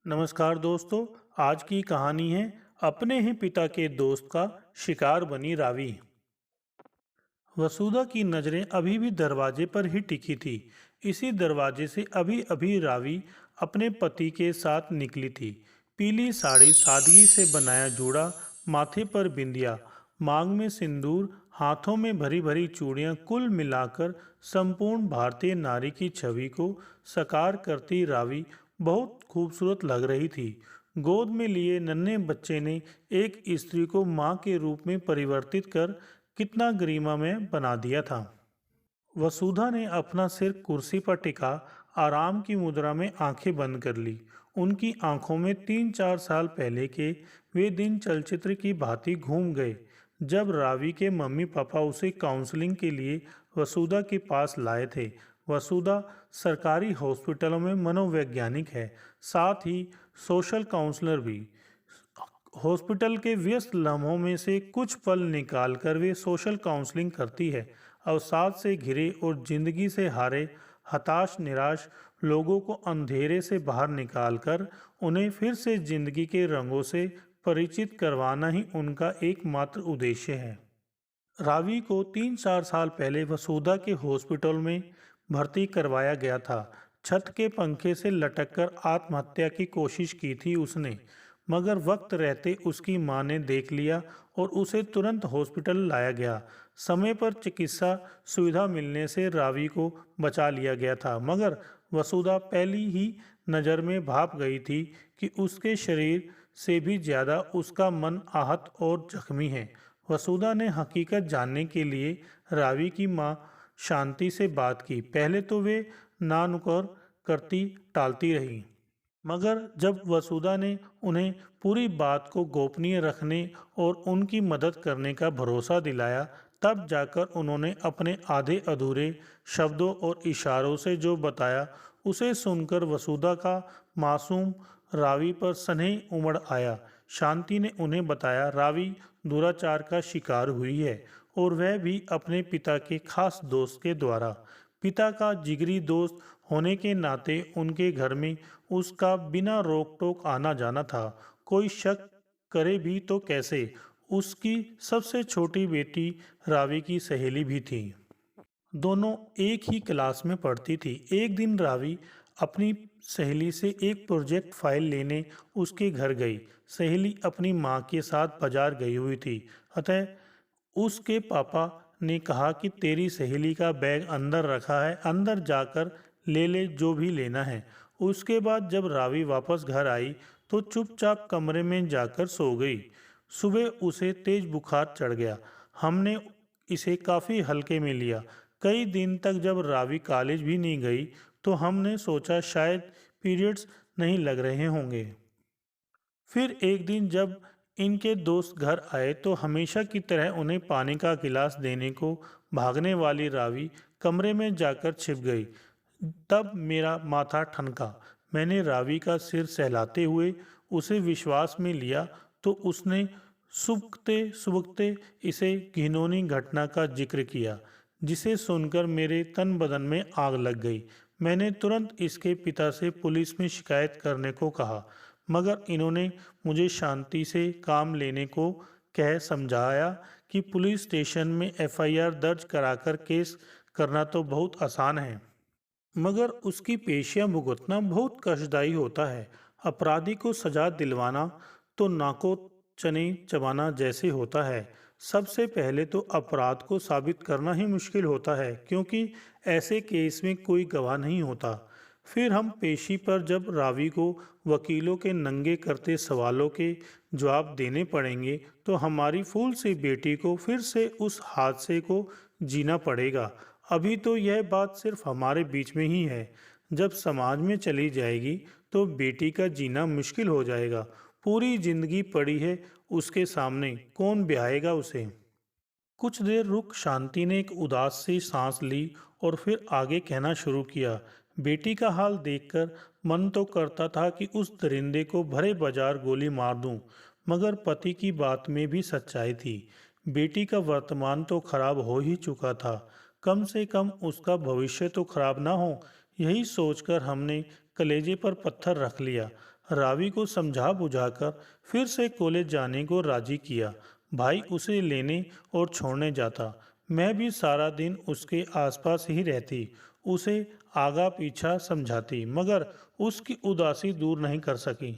नमस्कार दोस्तों। आज की कहानी है अपने ही पिता के दोस्त का शिकार बनी रावी। वसुधा की नजरें अभी भी दरवाजे पर ही टिकी थी। इसी दरवाजे से अभी अभी रावी अपने पति के साथ निकली थी। पीली साड़ी, सादगी से बनाया जूड़ा, माथे पर बिंदिया, मांग में सिंदूर, हाथों में भरी भरी चूड़ियां, कुल मिलाकर संपूर्ण भारतीय नारी की छवि को साकार करती रावी बहुत खूबसूरत लग रही थी। गोद में लिए नन्हे बच्चे ने एक स्त्री को मां के रूप में परिवर्तित कर कितना गरिमा में बना दिया था। वसुधा ने अपना सिर कुर्सी पर टिका आराम की मुद्रा में आंखें बंद कर ली। उनकी आंखों में 3-4 साल पहले के वे दिन चलचित्र की भांति घूम गए, जब रावी के मम्मी पापा उसे काउंसलिंग के लिए वसुधा के पास लाए थे। वसुधा सरकारी हॉस्पिटलों में मनोवैज्ञानिक है, साथ ही सोशल काउंसलर भी। हॉस्पिटल के व्यस्त लम्हों में से कुछ पल निकालकर वे सोशल काउंसलिंग करती है। अवसाद से घिरे और जिंदगी से हारे, हताश निराश लोगों को अंधेरे से बाहर निकालकर उन्हें फिर से जिंदगी के रंगों से परिचित करवाना ही उनका एकमात्र उद्देश्य है। रावी को 3-4 साल पहले वसुधा के हॉस्पिटल में भर्ती करवाया गया था। छत के पंखे से लटककर आत्महत्या की कोशिश की थी उसने, मगर वक्त रहते उसकी मां ने देख लिया और उसे तुरंत हॉस्पिटल लाया गया। समय पर चिकित्सा सुविधा मिलने से रावी को बचा लिया गया था, मगर वसुधा पहली ही नज़र में भाप गई थी कि उसके शरीर से भी ज़्यादा उसका मन आहत और जख्मी है। वसुधा ने हकीकत जानने के लिए रावी की मां शांति से बात की। पहले तो वे नानुकर करती टालती रही, मगर जब वसुधा ने उन्हें पूरी बात को गोपनीय रखने और उनकी मदद करने का भरोसा दिलाया, तब जाकर उन्होंने अपने आधे अधूरे शब्दों और इशारों से जो बताया, उसे सुनकर वसुधा का मासूम रावी पर स्नेह उमड़ आया। शांति ने उन्हें बताया, रावी दुराचार का शिकार हुई है, और वह भी अपने पिता के खास दोस्त के द्वारा। पिता का जिगरी दोस्त होने के नाते उनके घर में उसका बिना रोक टोक आना जाना था। कोई शक करे भी तो कैसे। उसकी सबसे छोटी बेटी रावी की सहेली भी थी। दोनों एक ही क्लास में पढ़ती थी। एक दिन रावी अपनी सहेली से एक प्रोजेक्ट फाइल लेने उसके घर गई। सहेली अपनी माँ के साथ बाजार गई हुई थी, अतः उसके पापा ने कहा कि तेरी सहेली का बैग अंदर रखा है, अंदर जाकर ले ले जो भी लेना है। उसके बाद जब रावी वापस घर आई तो चुपचाप कमरे में जाकर सो गई। सुबह उसे तेज बुखार चढ़ गया। हमने इसे काफ़ी हल्के में लिया। कई दिन तक जब रावी कॉलेज भी नहीं गई तो हमने सोचा शायद पीरियड्स नहीं लग रहे होंगे। फिर एक दिन जब इनके दोस्त घर आए तो हमेशा की तरह उन्हें पानी का गिलास देने को भागने वाली रावी कमरे में जाकर छिप गई। तब मेरा माथा ठनका। मैंने रावी का सिर सहलाते हुए उसे विश्वास में लिया तो उसने सुबकते सुबकते इसे घिनौनी घटना का जिक्र किया, जिसे सुनकर मेरे तन बदन में आग लग गई। मैंने तुरंत इसके पिता से पुलिस में शिकायत करने को कहा, मगर इन्होंने मुझे शांति से काम लेने को कह समझाया कि पुलिस स्टेशन में एफआईआर दर्ज कराकर केस करना तो बहुत आसान है, मगर उसकी पेशियां भुगतना बहुत कष्टदायी होता है। अपराधी को सजा दिलवाना तो नाको चने चबाना जैसे होता है। सबसे पहले तो अपराध को साबित करना ही मुश्किल होता है, क्योंकि ऐसे केस में कोई गवाह नहीं होता। फिर हम पेशी पर जब रावी को वकीलों के नंगे करते सवालों के जवाब देने पड़ेंगे तो हमारी फूल सी बेटी को फिर से उस हादसे को जीना पड़ेगा। अभी तो यह बात सिर्फ हमारे बीच में ही है, जब समाज में चली जाएगी तो बेटी का जीना मुश्किल हो जाएगा। पूरी जिंदगी पड़ी है उसके सामने, कौन ब्याहेगा उसे। कुछ देर रुक शांति ने एक उदास सी सांस ली और फिर आगे कहना शुरू किया। बेटी का हाल देखकर मन तो करता था कि उस दरिंदे को भरे बाजार गोली मार दूं, मगर पति की बात में भी सच्चाई थी। बेटी का वर्तमान तो खराब हो ही चुका था, कम से कम उसका भविष्य तो खराब ना हो, यही सोचकर हमने कलेजे पर पत्थर रख लिया। रावी को समझा बुझाकर फिर से कॉलेज जाने को राजी किया। भाई उसे लेने और छोड़ने जाता। मैं भी सारा दिन उसके आसपास ही रहती, उसे आगा पीछा समझाती, मगर उसकी उदासी दूर नहीं कर सकी।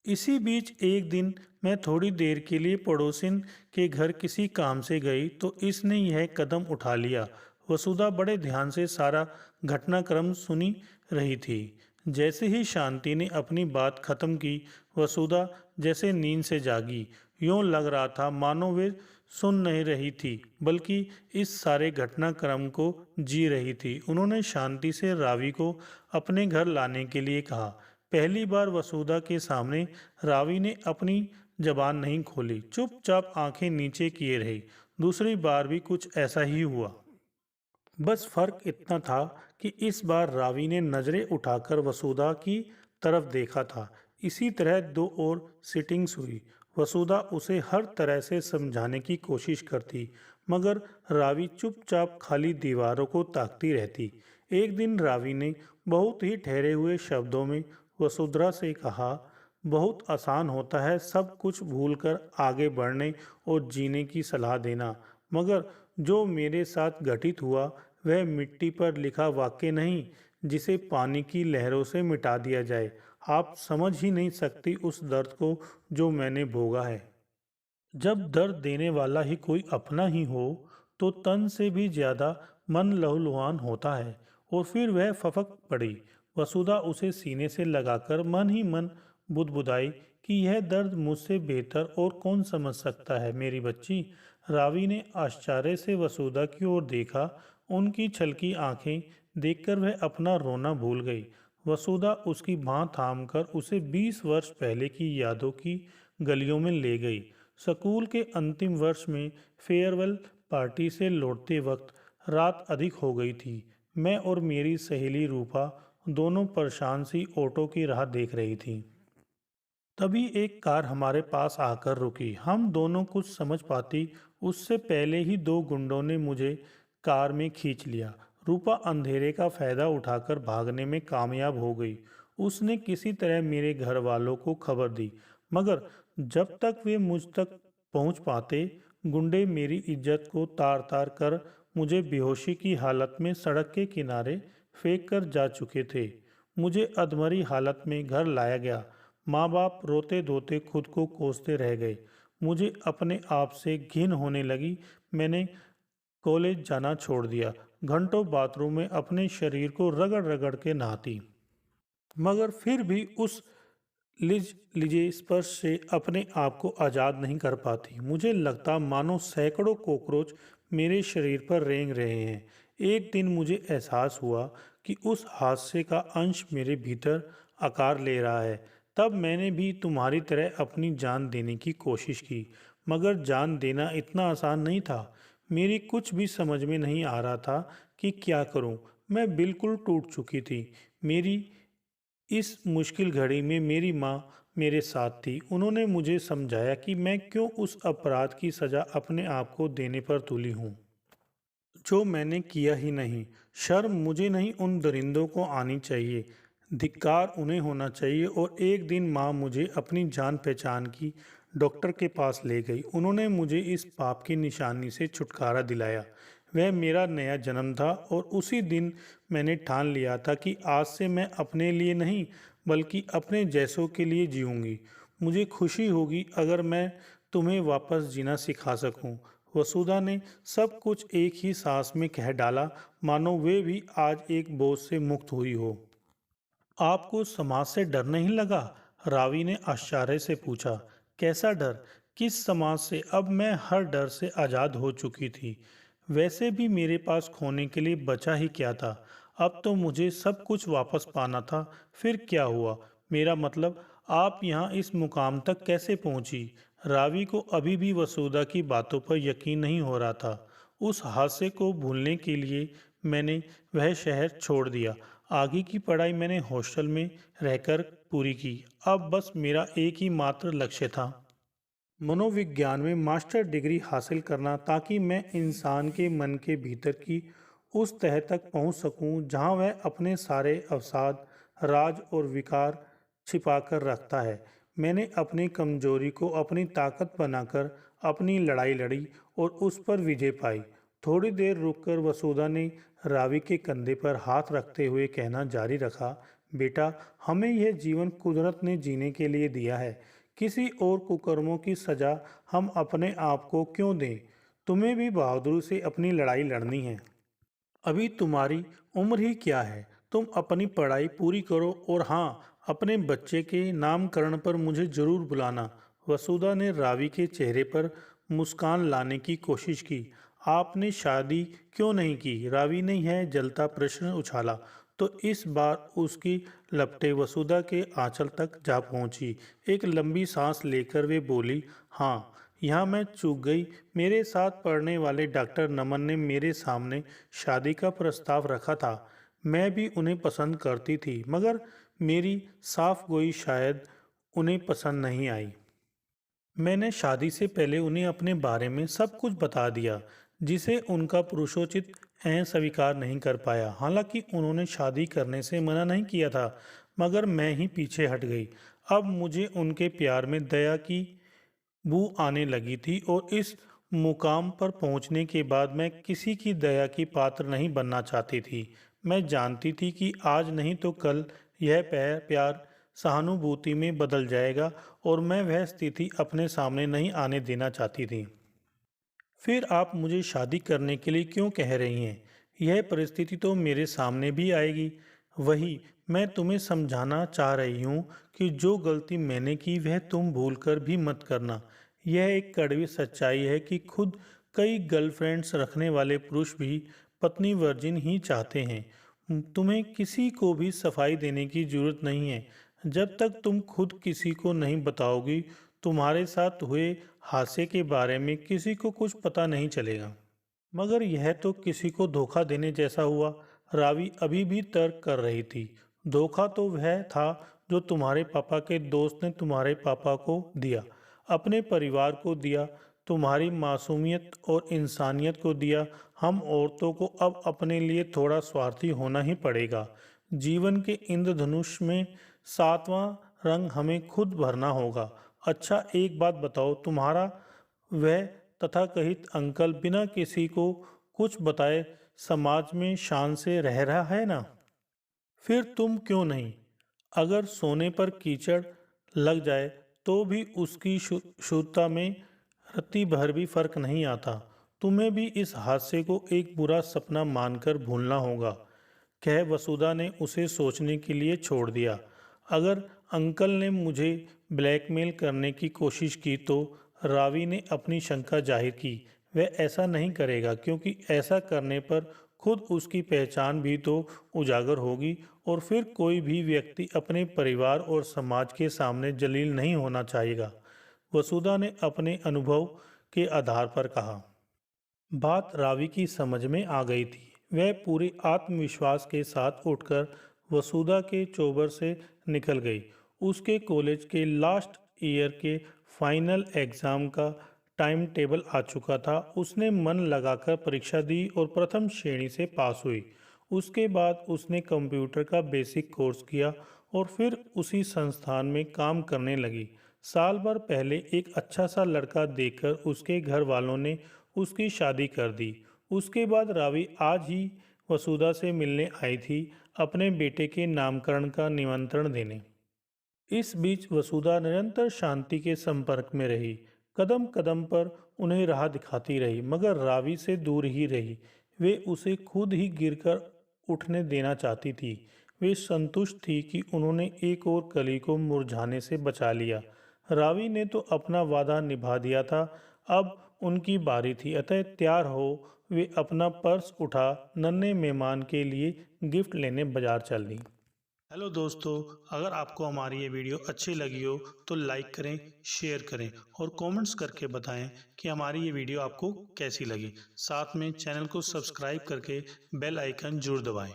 इसी बीच एक दिन मैं थोड़ी देर के लिए पड़ोसिन के घर किसी काम से गई तो इसने यह कदम उठा लिया। वसुधा बड़े ध्यान से सारा घटनाक्रम सुनी रही थी। जैसे ही शांति ने अपनी बात खत्म की, वसुधा जैसे नींद से जागी। यूं लग रहा था मानो वे सुन नहीं रही थी, बल्कि इस सारे घटनाक्रम को जी रही थी। उन्होंने शांति से रावी को अपने घर लाने के लिए कहा। पहली बार वसुधा के सामने रावी ने अपनी जबान नहीं खोली, चुपचाप आंखें नीचे किए रही। दूसरी बार भी कुछ ऐसा ही हुआ। बस फर्क इतना था कि इस बार रावी ने नजरें उठाकर वसुधा की तरफ देखा था। इसी तरह दो और सिटिंग्स हुई। वसुधा उसे हर तरह से समझाने की कोशिश करती, मगर रावी चुपचाप खाली दीवारों को ताकती रहती। एक दिन रावी ने बहुत ही ठहरे हुए शब्दों में वसुधा से कहा, बहुत आसान होता है सब कुछ भूलकर आगे बढ़ने और जीने की सलाह देना, मगर जो मेरे साथ घटित हुआ वह मिट्टी पर लिखा वाक्य नहीं जिसे पानी की लहरों से मिटा दिया जाए। आप समझ ही नहीं सकती उस दर्द को जो मैंने भोगा है। जब दर्द देने वाला ही कोई अपना ही हो तो तन से भी ज्यादा मन लहूलुहान होता है। और फिर वह फपक पड़ी। वसुधा उसे सीने से लगाकर मन ही मन बुदबुदाई कि यह दर्द मुझसे बेहतर और कौन समझ सकता है मेरी बच्ची। रावी ने आश्चर्य से वसुधा की ओर देखा। उनकी छलकी आंखें देखकर वह अपना रोना भूल गई। वसुधा उसकी बांह थामकर उसे 20 वर्ष पहले की यादों की गलियों में ले गई। स्कूल के अंतिम वर्ष में फेयरवेल पार्टी से लौटते वक्त रात अधिक हो गई थी। मैं और मेरी सहेली रूपा दोनों परेशान सी ऑटो की राह देख रही थी। तभी एक कार हमारे पास आकर रुकी। हम दोनों कुछ समझ पाती उससे पहले ही दो गुंडों ने मुझे कार में खींच लिया। रूपा अंधेरे का फायदा उठाकर भागने में कामयाब हो गई। उसने किसी तरह मेरे घर वालों को खबर दी, मगर जब तक वे मुझ तक पहुंच पाते, गुंडे मेरी इज्जत को तार तार कर मुझे बेहोशी की हालत में सड़क के किनारे फेंक कर जा चुके थे। मुझे अधमरी हालत में घर लाया गया। माँ बाप रोते धोते खुद को कोसते रह गए। मुझे अपने आप से घिन होने लगी। मैंने कॉलेज जाना छोड़ दिया। घंटों बाथरूम में अपने शरीर को रगड़ रगड़ के नहाती, मगर फिर भी उस लिजे स्पर्श से अपने आप को आज़ाद नहीं कर पाती। मुझे लगता मानो सैकड़ों कॉकरोच मेरे शरीर पर रेंग रहे हैं। एक दिन मुझे एहसास हुआ कि उस हादसे का अंश मेरे भीतर आकार ले रहा है। तब मैंने भी तुम्हारी तरह अपनी जान देने की कोशिश की, मगर जान देना इतना आसान नहीं था। मेरी कुछ भी समझ में नहीं आ रहा था कि क्या करूं। मैं बिल्कुल टूट चुकी थी। मेरी इस मुश्किल घड़ी में मेरी माँ मेरे साथ थी। उन्होंने मुझे समझाया कि मैं क्यों उस अपराध की सज़ा अपने आप को देने पर तुली हूँ जो मैंने किया ही नहीं। शर्म मुझे नहीं, उन दरिंदों को आनी चाहिए। धिक्कार उन्हें होना चाहिए। और एक दिन माँ मुझे अपनी जान पहचान की डॉक्टर के पास ले गई। उन्होंने मुझे इस पाप की निशानी से छुटकारा दिलाया। वह मेरा नया जन्म था और उसी दिन मैंने ठान लिया था कि आज से मैं अपने लिए नहीं बल्कि अपने जैसों के लिए जीऊँगी। मुझे खुशी होगी अगर मैं तुम्हें वापस जीना सिखा सकूं। वसुधा ने सब कुछ एक ही सांस में कह डाला, मानो वे भी आज एक बोझ से मुक्त हुई हो। आपको समाज से डर नहीं लगा? रावी ने आश्चर्य से पूछा। कैसा डर? किस समाज से? अब मैं हर डर से आज़ाद हो चुकी थी। वैसे भी मेरे पास खोने के लिए बचा ही क्या था? अब तो मुझे सब कुछ वापस पाना था। फिर क्या हुआ? मेरा मतलब, आप यहाँ इस मुकाम तक कैसे पहुँची? रावी को अभी भी वसुधा की बातों पर यकीन नहीं हो रहा था। उस हादसे को भूलने के लिए मैंने वह शहर छोड़ दिया। आगे की पढ़ाई मैंने हॉस्टल में रहकर पूरी की। अब बस मेरा एक ही मात्र लक्ष्य था, मनोविज्ञान में मास्टर डिग्री हासिल करना, ताकि मैं इंसान के मन के भीतर की उस तह तक पहुंच सकूं जहां वह अपने सारे अवसाद, राज और विकार छिपा कर रखता है। मैंने अपनी कमजोरी को अपनी ताकत बनाकर अपनी लड़ाई लड़ी और उस पर विजय पाई। थोड़ी देर रुककर वसुधा ने रावी के कंधे पर हाथ रखते हुए कहना जारी रखा, बेटा, हमें यह जीवन कुदरत ने जीने के लिए दिया है। किसी और कुकर्मों की सजा हम अपने आप को क्यों दें? तुम्हें भी बहादुरी से अपनी लड़ाई लड़नी है। अभी तुम्हारी उम्र ही क्या है? तुम अपनी पढ़ाई पूरी करो और हाँ, अपने बच्चे के नामकरण पर मुझे जरूर बुलाना। वसुधा ने रावी के चेहरे पर मुस्कान लाने की कोशिश की। आपने शादी क्यों नहीं की? रावी ने यह जलता प्रश्न उछाला तो इस बार उसकी लपटें वसुधा के आंचल तक जा पहुंची। एक लंबी सांस लेकर वे बोली, हाँ, यहाँ मैं चूक गई। मेरे साथ पढ़ने वाले डॉक्टर नमन ने मेरे सामने शादी का प्रस्ताव रखा था। मैं भी उन्हें पसंद करती थी, मगर मेरी साफ गोई शायद उन्हें पसंद नहीं आई। मैंने शादी से पहले उन्हें अपने बारे में सब कुछ बता दिया, जिसे उनका पुरुषोचित स्वीकार नहीं कर पाया। हालांकि उन्होंने शादी करने से मना नहीं किया था, मगर मैं ही पीछे हट गई। अब मुझे उनके प्यार में दया की बू आने लगी थी और इस मुकाम पर पहुंचने के बाद मैं किसी की दया की पात्र नहीं बनना चाहती थी। मैं जानती थी कि आज नहीं तो कल यह प्यार सहानुभूति में बदल जाएगा और मैं वह स्थिति अपने सामने नहीं आने देना चाहती थी। फिर आप मुझे शादी करने के लिए क्यों कह रही हैं? यह परिस्थिति तो मेरे सामने भी आएगी। वही मैं तुम्हें समझाना चाह रही हूँ कि जो गलती मैंने की वह तुम भूलकर भी मत करना। यह एक कड़वी सच्चाई है कि खुद कई गर्लफ्रेंड्स रखने वाले पुरुष भी पत्नी वर्जिन ही चाहते हैं। तुम्हें किसी को भी सफाई देने की जरूरत नहीं है। जब तक तुम खुद किसी को नहीं बताओगी, तुम्हारे साथ हुए हादसे के बारे में किसी को कुछ पता नहीं चलेगा। मगर यह तो किसी को धोखा देने जैसा हुआ। रावी अभी भी तर्क कर रही थी। धोखा तो वह था जो तुम्हारे पापा के दोस्त ने तुम्हारे पापा को दिया, अपने परिवार को दिया, तुम्हारी मासूमियत और इंसानियत को दिया। हम औरतों को अब अपने लिए थोड़ा स्वार्थी होना ही पड़ेगा। जीवन के इंद्रधनुष में 7वां रंग हमें खुद भरना होगा। अच्छा, एक बात बताओ, तुम्हारा वह तथाकथित अंकल बिना किसी को कुछ बताए समाज में शान से रह रहा है ना? फिर तुम क्यों नहीं? अगर सोने पर कीचड़ लग जाए तो भी उसकी शुद्धता में रत्ती भर भी फर्क नहीं आता। तुम्हें भी इस हादसे को एक बुरा सपना मानकर भूलना होगा। कह वसुधा ने उसे सोचने के लिए छोड़ दिया। अगर अंकल ने मुझे ब्लैकमेल करने की कोशिश की तो रावी ने अपनी शंका जाहिर की। वह ऐसा नहीं करेगा, क्योंकि ऐसा करने पर खुद उसकी पहचान भी तो उजागर होगी और फिर कोई भी व्यक्ति अपने परिवार और समाज के सामने जलील नहीं होना चाहेगा। वसुधा ने अपने अनुभव के आधार पर कहा। बात रावी की समझ में आ गई थी। वह पूरे आत्मविश्वास के साथ उठकर वसुधा के चौबर से निकल गई। उसके कॉलेज के लास्ट ईयर के फाइनल एग्ज़ाम का टाइम टेबल आ चुका था। उसने मन लगाकर परीक्षा दी और प्रथम श्रेणी से पास हुई। उसके बाद उसने कंप्यूटर का बेसिक कोर्स किया और फिर उसी संस्थान में काम करने लगी। साल भर पहले एक अच्छा सा लड़का देखकर उसके घर वालों ने उसकी शादी कर दी। उसके बाद रावी आज ही वसुधा से मिलने आई थी, अपने बेटे के नामकरण का निमंत्रण देने। इस बीच वसुधा निरंतर शांति के संपर्क में रही, कदम कदम पर उन्हें राह दिखाती रही, मगर रावी से दूर ही रही। वे उसे खुद ही गिरकर उठने देना चाहती थी। वे संतुष्ट थी कि उन्होंने एक और कली को मुरझाने से बचा लिया। रावी ने तो अपना वादा निभा दिया था, अब उनकी बारी थी। अतः तैयार हो वे अपना पर्स उठा नन्हे मेहमान के लिए गिफ्ट लेने बाजार चल दी। हेलो दोस्तों, अगर आपको हमारी ये वीडियो अच्छी लगी हो तो लाइक करें, शेयर करें और कमेंट्स करके बताएं कि हमारी ये वीडियो आपको कैसी लगी। साथ में चैनल को सब्सक्राइब करके बेल आइकन जरूर दबाएं।